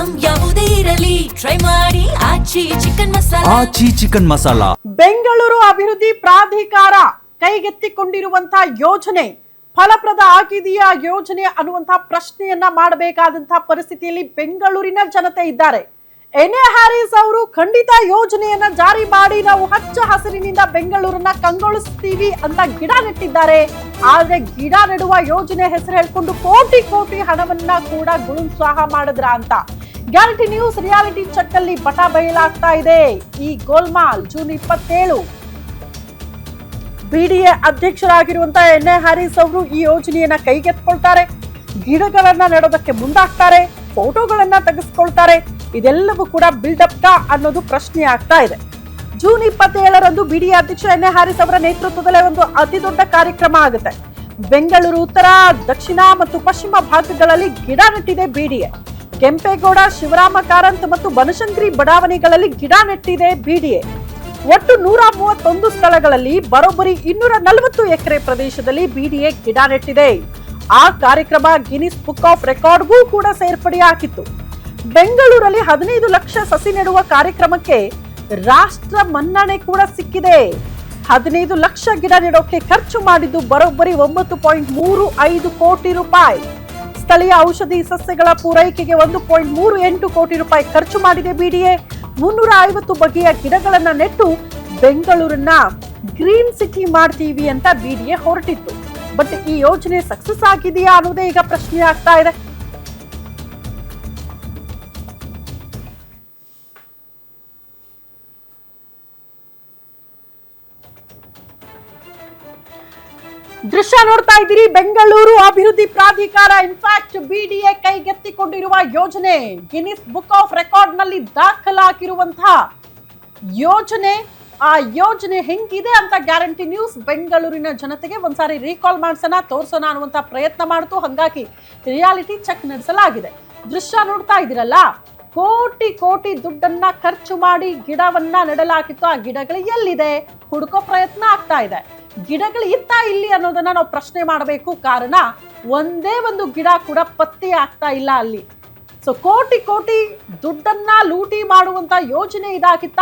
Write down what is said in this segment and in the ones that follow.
Item ಯಾವುದೇ ಇರಲಿ try ಮಾಡಿ ಆಚಿ ಚಿಕನ್ ಮಸಾಲಾ. ಬೆಂಗಳೂರು ಅಭಿವೃದ್ಧಿ ಪ್ರಾಧಿಕಾರ ಕೈಗೆತ್ತಿಕೊಂಡಿರುವಂತಹ ಯೋಜನೆ ಫಲಪ್ರದ ಆಗಿದೆಯಾ ಯೋಜನೆ ಅನ್ನುವಂತಹ ಪ್ರಶ್ನೆಯನ್ನ ಮಾಡಬೇಕಾದಂತಹ ಪರಿಸ್ಥಿತಿಯಲ್ಲಿ ಬೆಂಗಳೂರಿನ ಜನತೆ ಇದ್ದಾರೆ. ಎನ್ ಎ ಹ್ಯಾರಿಸ್ ಅವರು ಖಂಡಿತ ಯೋಜನೆಯನ್ನ ಜಾರಿ ಮಾಡಿ ನಾವು ಹಚ್ಚ ಹಸಿರಿನಿಂದ ಬೆಂಗಳೂರನ್ನ ಕಂಗೊಳಿಸ್ತೀವಿ ಅಂತ ಗಿಡ ನೆಟ್ಟಿದ್ದಾರೆ. ಆದ್ರೆ ಗಿಡ ನೆಡುವ ಯೋಜನೆ ಹೆಸರು ಹೇಳ್ಕೊಂಡು ಕೋಟಿ ಕೋಟಿ ಹಣವನ್ನ ಕೂಡ ಗುಳುಂಸಾಹ ಮಾಡಿದ್ರ ಅಂತ ಗ್ಯಾರಂಟಿ ನ್ಯೂಸ್ ರಿಯಾಲಿಟಿ ಚೆಕ್ ಅಲ್ಲಿ ಬಟ ಬಯಲಾಗ್ತಾ ಇದೆ. ಈ ಗೋಲ್ಮಾಲ್ ಜೂನ್ 27 ಬಿಡಿಎ ಅಧ್ಯಕ್ಷರಾಗಿರುವಂತಹ ಎನ್ ಎ ಹ್ಯಾರಿಸ್ ಅವರು ಈ ಯೋಜನೆಯನ್ನ ಕೈಗೆತ್ತಿಕೊಳ್ತಾರೆ. ಗಿಡಗಳನ್ನ ನೆಡೋದಕ್ಕೆ ಮುಂದಾಗ್ತಾರೆ, ಫೋಟೋಗಳನ್ನ ತೆಗೆಸ್ಕೊಳ್ತಾರೆ. ಇದೆಲ್ಲವೂ ಕೂಡ ಬಿಲ್ಡಪ್ ಅನ್ನೋದು ಪ್ರಶ್ನೆ ಆಗ್ತಾ ಇದೆ. ಜೂನ್ 27ರಂದು ಬಿಡಿಎ ಅಧ್ಯಕ್ಷ ಎನ್ ಎ ಹ್ಯಾರಿಸ್ ಅವರ ನೇತೃತ್ವದಲ್ಲೇ ಒಂದು ಅತಿ ದೊಡ್ಡ ಕಾರ್ಯಕ್ರಮ ಆಗುತ್ತೆ. ಬೆಂಗಳೂರು ಉತ್ತರ, ದಕ್ಷಿಣ ಮತ್ತು ಪಶ್ಚಿಮ ಭಾಗಗಳಲ್ಲಿ ಗಿಡ ನೆಟ್ಟಿದೆ ಬಿಡಿಎ. ಕೆಂಪೇಗೌಡ, ಶಿವರಾಮ ಕಾರಂತ್ ಮತ್ತು ಬನಶಂಕರಿ ಬಡಾವಣೆಗಳಲ್ಲಿ ಗಿಡ ನೆಟ್ಟಿದೆ ಬಿಡಿಎ. ಒಟ್ಟು 131 ಸ್ಥಳಗಳಲ್ಲಿ ಬರೋಬ್ಬರಿ 240 ಎಕರೆ ಪ್ರದೇಶದಲ್ಲಿ ಬಿಡಿಎ ಗಿಡ ನೆಟ್ಟಿದೆ. ಆ ಕಾರ್ಯಕ್ರಮ ಗಿನ್ನಿಸ್ ಬುಕ್ ಆಫ್ ರೆಕಾರ್ಡ್ಗೂ ಕೂಡ ಸೇರ್ಪಡೆಯಾಗಿತ್ತು. ಬೆಂಗಳೂರಲ್ಲಿ 15 ಲಕ್ಷ ಸಸಿ ನೆಡುವ ಕಾರ್ಯಕ್ರಮಕ್ಕೆ ರಾಷ್ಟ್ರ ಮನ್ನಣೆ ಕೂಡ ಸಿಕ್ಕಿದೆ. 15 ಲಕ್ಷ ಗಿಡ ನೆಡೋಕೆ ಖರ್ಚು ಮಾಡಿದ್ದು ಬರೋಬ್ಬರಿ 9.35 ಕೋಟಿ ರೂಪಾಯಿ. ಸ್ಥಳೀಯ ಔಷಧಿ ಸಸ್ಯಗಳ ಪೂರೈಕೆಗೆ 1.38 ಕೋಟಿ ರೂಪಾಯಿ ಖರ್ಚು ಮಾಡಿದೆ ಬಿಡಿಎ. 350 ಬಗೆಯ ಗಿಡಗಳನ್ನ ನೆಟ್ಟು ಬೆಂಗಳೂರನ್ನ ಗ್ರೀನ್ ಸಿಟಿ ಮಾಡ್ತೀವಿ ಅಂತ ಬಿಡಿಎ ಹೊರಟಿತ್ತು. ಬಟ್ ಈ ಯೋಜನೆ ಸಕ್ಸಸ್ ಆಗಿದೆಯಾ ಅನ್ನೋದೇ ಈಗ ಪ್ರಶ್ನೆ ಆಗ್ತಾ ಇದೆ. ದೃಶ್ಯ ನೋಡ್ತಾ ಇದ್ದೀರಿ. ಬೆಂಗಳೂರು ಅಭಿವೃದ್ಧಿ ಪ್ರಾಧಿಕಾರ ಇನ್ಫ್ಯಾಕ್ಟ್ ಬಿಡಿಎ ಕೈಗೆತ್ತಿಕೊಂಡಿರುವ ಯೋಜನೆ ಗಿನ್ನಿಸ್ ಬುಕ್ ಆಫ್ ರೆಕಾರ್ಡ್ ನಲ್ಲಿ ದಾಖಲಾಗಿರುವಂತಹ ಯೋಜನೆ. ಆ ಯೋಜನೆ ಹೆಂಗಿದೆ ಅಂತ ಗ್ಯಾರಂಟಿ ನ್ಯೂಸ್ ಬೆಂಗಳೂರಿನ ಜನತೆಗೆ ಒಂದ್ಸಾರಿ ರೀಕಾಲ್ ಮಾಡ್ಸೋಣ, ತೋರ್ಸೋಣ ಅನ್ನುವಂತ ಪ್ರಯತ್ನ ಮಾಡ್ತು. ಹಂಗಾಗಿ ರಿಯಾಲಿಟಿ ಚೆಕ್ ನಡೆಸಲಾಗಿದೆ. ದೃಶ್ಯ ನೋಡ್ತಾ ಇದ್ದೀರಲ್ಲ, ಕೋಟಿ ಕೋಟಿ ದುಡ್ಡನ್ನ ಖರ್ಚು ಮಾಡಿ ಗಿಡವನ್ನ ನೆಡಲಾಗಿತ್ತು. ಆ ಗಿಡಗಳು ಎಲ್ಲಿದೆ ಹುಡುಕೋ ಪ್ರಯತ್ನ ಆಗ್ತಾ ಇದೆ. ಗಿಡಗಳು ಇತ್ತ ಇಲ್ಲಿ ಅನ್ನೋದನ್ನ ನಾವು ಪ್ರಶ್ನೆ ಮಾಡಬೇಕು. ಕಾರಣ ಒಂದೇ ಒಂದು ಗಿಡ ಕೂಡ ಪತ್ತೆ ಆಗ್ತಾ ಇಲ್ಲ ಅಲ್ಲಿ. ಸೊ ಕೋಟಿ ಕೋಟಿ ದುಡ್ಡನ್ನ ಲೂಟಿ ಮಾಡುವಂತ ಯೋಜನೆ ಇದಾಗಿತ್ತ.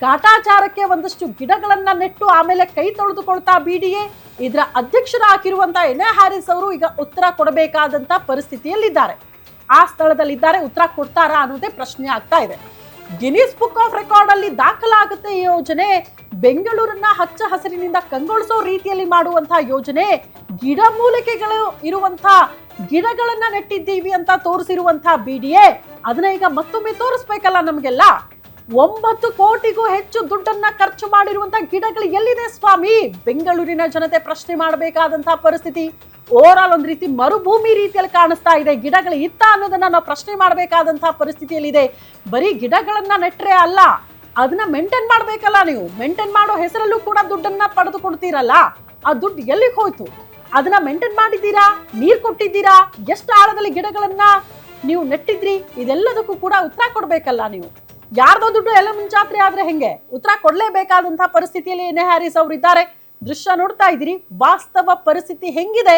ಕಾಟಾಚಾರಕ್ಕೆ ಒಂದಷ್ಟು ಗಿಡಗಳನ್ನ ನೆಟ್ಟು ಆಮೇಲೆ ಕೈ ತೊಳೆದುಕೊಳ್ತಾ ಬಿಡಿಎ. ಇದರ ಅಧ್ಯಕ್ಷರಾಗಿರುವಂತ ಎನ್ ಎ ಹ್ಯಾರಿಸ್ ಅವರು ಈಗ ಉತ್ತರ ಕೊಡಬೇಕಾದಂತ ಪರಿಸ್ಥಿತಿಯಲ್ಲಿದ್ದಾರೆ. ಆ ಸ್ಥಳದಲ್ಲಿದ್ದಾರೆ, ಉತ್ತರ ಕೊಡ್ತಾರಾ ಅನ್ನೋದೇ ಪ್ರಶ್ನೆ ಆಗ್ತಾ ಇದೆ. ಗಿನ್ನಿಸ್ ಬುಕ್ ಆಫ್ ರೆಕಾರ್ಡ್ ಅಲ್ಲಿ ದಾಖಲಾಗುತ್ತೆ ಈ ಯೋಜನೆ. ಬೆಂಗಳೂರನ್ನ ಹಚ್ಚ ಹಸಿರಿನಿಂದ ಕಂಗೊಳಿಸೋ ರೀತಿಯಲ್ಲಿ ಮಾಡುವಂತಹ ಯೋಜನೆ. ಗಿಡ ಮೂಲಿಕೆಗಳು ಇರುವಂತಹ ಗಿಡಗಳನ್ನ ನೆಟ್ಟಿದ್ದೀವಿ ಅಂತ ತೋರಿಸಿರುವಂತಹ ಬಿಡಿಎ ಅದನ್ನ ಈಗ ಮತ್ತೊಮ್ಮೆ ತೋರಿಸ್ಬೇಕಲ್ಲ ನಮ್ಗೆಲ್ಲ. 9 ಕೋಟಿಗೂ ಹೆಚ್ಚು ದುಡ್ಡನ್ನ ಖರ್ಚು ಮಾಡಿರುವಂತಹ ಗಿಡಗಳು ಎಲ್ಲಿದೆ ಸ್ವಾಮಿ? ಬೆಂಗಳೂರಿನ ಜನತೆ ಪ್ರಶ್ನೆ ಮಾಡಬೇಕಾದಂತಹ ಪರಿಸ್ಥಿತಿ. ಓವರ್ ಆಲ್ ಒಂದ್ ರೀತಿ ಮರುಭೂಮಿ ರೀತಿಯಲ್ಲಿ ಕಾಣಿಸ್ತಾ ಇದೆ. ಗಿಡಗಳು ಇತ್ತ ಅನ್ನೋದನ್ನ ನಾವು ಪ್ರಶ್ನೆ ಮಾಡಬೇಕಾದಂತಹ ಪರಿಸ್ಥಿತಿಯಲ್ಲಿದೆ. ಬರೀ ಗಿಡಗಳನ್ನ ನೆಟ್ರೆ ಅಲ್ಲ, ಅದನ್ನ ಮೇಂಟೈನ್ ಮಾಡ್ಬೇಕಲ್ಲ. ನೀವು ಮೇಂಟೈನ್ ಮಾಡೋ ಹೆಸರಲ್ಲೂ ಕೂಡ ದುಡ್ಡನ್ನ ಪಡೆದುಕೊಡ್ತೀರಲ್ಲ, ಆ ದುಡ್ಡು ಎಲ್ಲಿಗೆ ಹೋಯ್ತು? ಅದನ್ನ ಮೇಂಟೈನ್ ಮಾಡಿದ್ದೀರಾ? ನೀರ್ ಕೊಟ್ಟಿದ್ದೀರಾ? ಎಷ್ಟು ಆಳದಲ್ಲಿ ಗಿಡಗಳನ್ನ ನೀವು ನೆಟ್ಟಿದ್ರಿ? ಇದೆಲ್ಲದಕ್ಕೂ ಕೂಡ ಉತ್ತರ ಕೊಡ್ಬೇಕಲ್ಲ ನೀವು. ಯಾರ್ದೋ ದುಡ್ಡು ಎಲ್ಲ ಮುಂಚಾತ್ರಿ ಆದ್ರೆ ಹೆಂಗೆ? ಉತ್ತರ ಕೊಡ್ಲೇಬೇಕಾದಂತಹ ಪರಿಸ್ಥಿತಿಯಲ್ಲಿ ಎನ್ ಎ ಹ್ಯಾರಿಸ್ ಅವರು ಇದ್ದಾರೆ. ದೃಶ್ಯ ನೋಡ್ತಾ ಇದ್ದೀರಿ. ವಾಸ್ತವ ಪರಿಸ್ಥಿತಿ ಹೆಂಗಿದೆ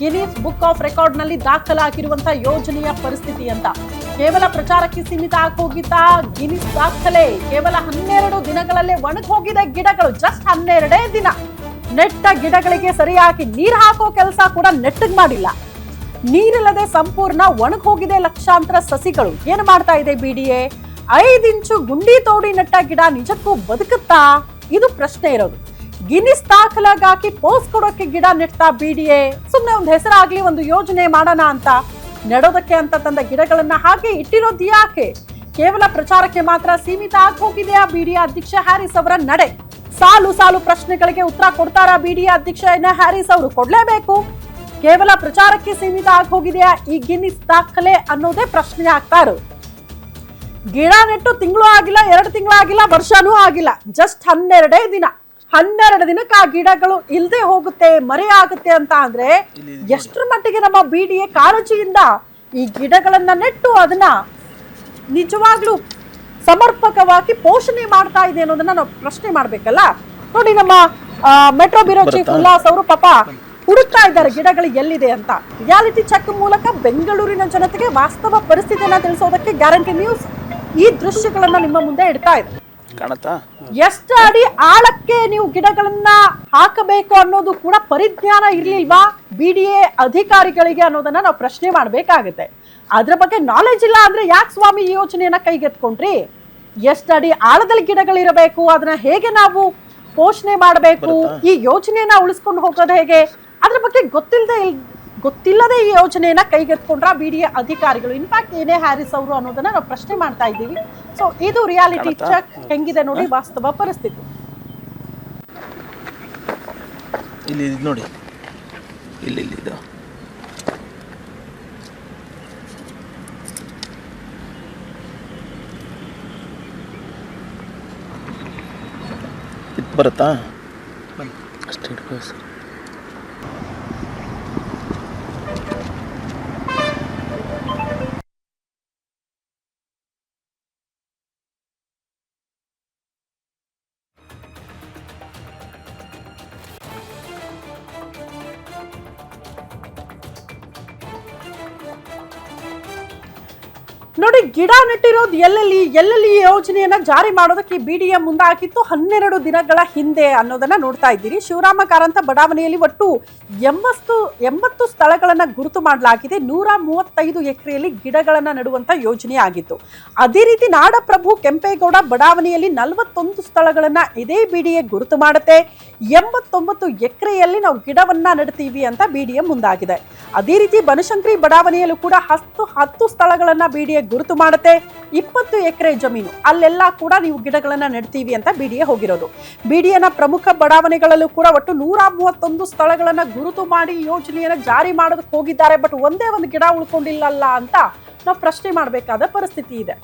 ಗಿನ್ನಿಸ್ ಬುಕ್ ಆಫ್ ರೆಕಾರ್ಡ್ ನಲ್ಲಿ ದಾಖಲಾಗಿರುವಂತಹ ಯೋಜನೆಯ ಪರಿಸ್ಥಿತಿ ಅಂತ. ಕೇವಲ ಪ್ರಚಾರಕ್ಕೆ ಸೀಮಿತ ಆಗಿ ಹೋಗಿದ್ದ ಗಿನ್ನಿಸ್ ದಾಖಲೆ ಕೇವಲ 12 ದಿನಗಳಲ್ಲೇ ಒಣಗಿ ಹೋಗಿದೆ ಗಿಡಗಳು. ಜಸ್ಟ್ 12 ದಿನ ನೆಟ್ಟ ಗಿಡಗಳಿಗೆ ಸರಿಯಾಗಿ ನೀರ್ ಹಾಕೋ ಕೆಲಸ ಕೂಡ ನೆಟ್ಟಗ್ ಮಾಡಿಲ್ಲ. ನೀರಿಲ್ಲದೆ ಸಂಪೂರ್ಣ ಒಣಗಿ ಹೋಗಿದೆ ಲಕ್ಷಾಂತರ ಸಸಿಗಳು. ಏನು ಮಾಡ್ತಾ ಇದೆ ಬಿಡಿಎ? 5 ಇಂಚು ಗುಂಡಿ ತೋಡಿ ನೆಟ್ಟ ಗಿಡ ನಿಜಕ್ಕೂ ಬದುಕುತ್ತಾ? ಇದು ಪ್ರಶ್ನೆ ಇರೋದು. ಗಿನ್ನಿಸ್ ದಾಖಲಾಗಿ ಪೋಸ್ ಕೊಡೋಕೆ ಗಿಡ ನೆಟ್ತಾ ಬಿಡಿಎ. ಸುಮ್ನೆ ಒಂದು ಹೆಸರಾಗ್ಲಿ, ಒಂದು ಯೋಜನೆ ಮಾಡೋಣ ಅಂತ ನೆಡೋದಕ್ಕೆ ಅಂತ ತಂದ ಗಿಡಗಳನ್ನ ಹಾಗೆ ಇಟ್ಟಿರೋದು ಯಾಕೆ? ಕೇವಲ ಪ್ರಚಾರಕ್ಕೆ ಮಾತ್ರ ಸೀಮಿತ ಆಗಿ ಹೋಗಿದೆಯಾ ಬಿಡಿಎ ಅಧ್ಯಕ್ಷ ಹ್ಯಾರಿಸ್ ಅವರ ನಡೆ? ಸಾಲು ಸಾಲು ಪ್ರಶ್ನೆಗಳಿಗೆ ಉತ್ತರ ಕೊಡ್ತಾರಾ ಬಿಡಿಎ ಅಧ್ಯಕ್ಷ ಎನ್ ಎ ಹ್ಯಾರಿಸ್ ಅವರು? ಕೊಡ್ಲೇಬೇಕು. ಕೇವಲ ಪ್ರಚಾರಕ್ಕೆ ಸೀಮಿತ ಆಗಿ ಹೋಗಿದೆಯಾ ಈ ಗಿನ್ನಿಸ್ ದಾಖಲೆ ಅನ್ನೋದೇ ಪ್ರಶ್ನೆ ಆಗ್ತಾ ಇರೋದು. ಗಿಡ ನೆಟ್ಟು ತಿಂಗಳು ಆಗಿಲ್ಲ, 2 ತಿಂಗಳಾಗಿಲ್ಲ, ವರ್ಷನೂ ಆಗಿಲ್ಲ. ಜಸ್ಟ್ 12 ದಿನ. 12 ದಿನಕ್ಕೆ ಆ ಗಿಡಗಳು ಇಲ್ದೆ ಹೋಗುತ್ತೆ, ಮರೆ ಆಗುತ್ತೆ ಅಂತ ಅಂದ್ರೆ ಎಷ್ಟರ ಮಟ್ಟಿಗೆ ನಮ್ಮ ಬಿಡಿಎ ಕಾಳಜಿಯಿಂದ ಈ ಗಿಡಗಳನ್ನ ನೆಟ್ಟು ಅದನ್ನ ನಿಜವಾಗ್ಲೂ ಸಮರ್ಪಕವಾಗಿ ಪೋಷಣೆ ಮಾಡ್ತಾ ಇದೆ ಅನ್ನೋದನ್ನ ನಾವು ಪ್ರಶ್ನೆ ಮಾಡ್ಬೇಕಲ್ಲ. ನೋಡಿ, ನಮ್ಮ ಮೆಟ್ರೋ ಬ್ಯೂರೋ ಚೀಫ್ ಉಲ್ಲಾಸ್ ಅವರು ಪಾಪ ಹುಡುಕ್ತಾ ಇದ್ದಾರೆ ಗಿಡಗಳು ಎಲ್ಲಿದೆ ಅಂತ. ರಿಯಾಲಿಟಿ ಚೆಕ್ ಮೂಲಕ ಬೆಂಗಳೂರಿನ ಜನತೆಗೆ ವಾಸ್ತವ ಪರಿಸ್ಥಿತಿಯನ್ನ ತಿಳಿಸೋದಕ್ಕೆ ಗ್ಯಾರಂಟಿ ನ್ಯೂಸ್ ಈ ದೃಶ್ಯಗಳನ್ನ ನಿಮ್ಮ ಮುಂದೆ ಇಡ್ತಾ ಇದೆ. ಎಷ್ಟು ಅಡಿ ಆಳಕ್ಕೆ ನೀವು ಗಿಡಗಳನ್ನ ಹಾಕಬೇಕು ಅನ್ನೋದು ಕೂಡ ಪರಿಜ್ಞಾನ ಇರ್ಲಿಲ್ವಾ BDA ಅಧಿಕಾರಿಗಳಿಗೆ ಅನ್ನೋದನ್ನ ನಾವು ಪ್ರಶ್ನೆ ಮಾಡ್ಬೇಕಾಗುತ್ತೆ. ಅದ್ರ ಬಗ್ಗೆ ನಾಲೆಜ್ ಇಲ್ಲ ಅಂದ್ರೆ ಯಾಕೆ ಸ್ವಾಮಿ ಈ ಯೋಜನೆಯನ್ನ ಕೈಗೆತ್ಕೊಂಡ್ರಿ? ಎಷ್ಟು ಅಡಿ ಆಳದಲ್ಲಿ ಗಿಡಗಳಿರಬೇಕು, ಅದನ್ನ ಹೇಗೆ ನಾವು ಪೋಷಣೆ ಮಾಡಬೇಕು, ಈ ಯೋಜನೆಯನ್ನ ಉಳಿಸ್ಕೊಂಡು ಹೋಗೋದು ಹೇಗೆ, ಅದ್ರ ಬಗ್ಗೆ ಗೊತ್ತಿಲ್ಲದೆ ಈ ಯೋಜನೆಯನ್ನ ಕೈಗೆತ್ಕೊಂಡ್ರ BDA ಅಧಿಕಾರಿಗಳು. ಇನ್ಫ್ಯಾಕ್ಟ್ ಏನೇ ಹ್ಯಾರಿಸ್ ಅವರು ಅನ್ನೋದನ್ನ ನಾವು ಪ್ರಶ್ನೆ ಮಾಡ್ತಾ ಇದ್ದೀವಿ. ಸೊ ಇದು ರಿಯಾಲಿಟಿ ಚೆಕ್ ಹೆಂಗಿದೆ ನೋಡಿ ವಾಸ್ತವ ಪರಿಸ್ಥಿತಿ. ಇಲ್ಲಿ ನೋಡಿ, ಇಲ್ಲಿ ಇದು ಬರುತ್ತಾ ಅಷ್ಟು ಹಿಡ್ಕೋ ಸರ್. ನೋಡಿ, ಗಿಡ ನೆಟ್ಟಿರೋದು ಎಲ್ಲೆಲ್ಲಿ ಯೋಜನೆಯನ್ನ ಜಾರಿ ಮಾಡೋದಕ್ಕೆ BDA ಮುಂದಾಕಿತ್ತು 12 ದಿನಗಳ ಹಿಂದೆ ಅನ್ನೋದನ್ನ ನೋಡ್ತಾ ಇದ್ದೀರಿ. ಶಿವರಾಮ ಕಾರಂತ ಬಡಾವಣೆಯಲ್ಲಿ ಒಟ್ಟು 80 ಸ್ಥಳಗಳನ್ನ ಗುರುತು ಮಾಡಲಾಗಿದೆ. 135 ಎಕರೆಯಲ್ಲಿ ಗಿಡಗಳನ್ನ ನೆಡುವಂತ ಯೋಜನೆ ಆಗಿತ್ತು. ಅದೇ ರೀತಿ ನಾಡಪ್ರಭು ಕೆಂಪೇಗೌಡ ಬಡಾವಣೆಯಲ್ಲಿ 41 ಸ್ಥಳಗಳನ್ನ ಇದೇ BDA ಗುರುತು ಮಾಡುತ್ತೆ. 89 ಎಕರೆಯಲ್ಲಿ ನಾವು ಗಿಡವನ್ನ ನೆಡ್ತೀವಿ ಅಂತ BDA ಮುಂದಾಗಿದೆ. ಅದೇ ರೀತಿ ಬನಶಂಕರಿ ಬಡಾವಣೆಯಲ್ಲೂ ಕೂಡ 10 ಸ್ಥಳಗಳನ್ನ BDA ಗುರುತು ಮಾಡುತ್ತೆ. 20 ಎಕರೆ ಜಮೀನು ಅಲ್ಲೆಲ್ಲ ಕೂಡ ನೀವು ಗಿಡಗಳನ್ನ ನೆಡ್ತೀವಿ ಅಂತ BDA ಹೋಗಿರೋದು. BDAನ ಪ್ರಮುಖ ಬಡಾವಣೆಗಳಲ್ಲೂ ಕೂಡ ಒಟ್ಟು 131 ಸ್ಥಳಗಳನ್ನ ಗುರುತು ಮಾಡಿ ಯೋಜನೆಯನ್ನ ಜಾರಿ ಮಾಡೋದಕ್ಕೆ ಹೋಗಿದ್ದಾರೆ. ಬಟ್ ಒಂದೇ ಒಂದು ಗಿಡ ಉಳ್ಕೊಂಡಿಲ್ಲಲ್ಲ ಅಂತ ನಾವು ಪ್ರಶ್ನೆ ಮಾಡಬೇಕಾದ ಪರಿಸ್ಥಿತಿ ಇದೆ.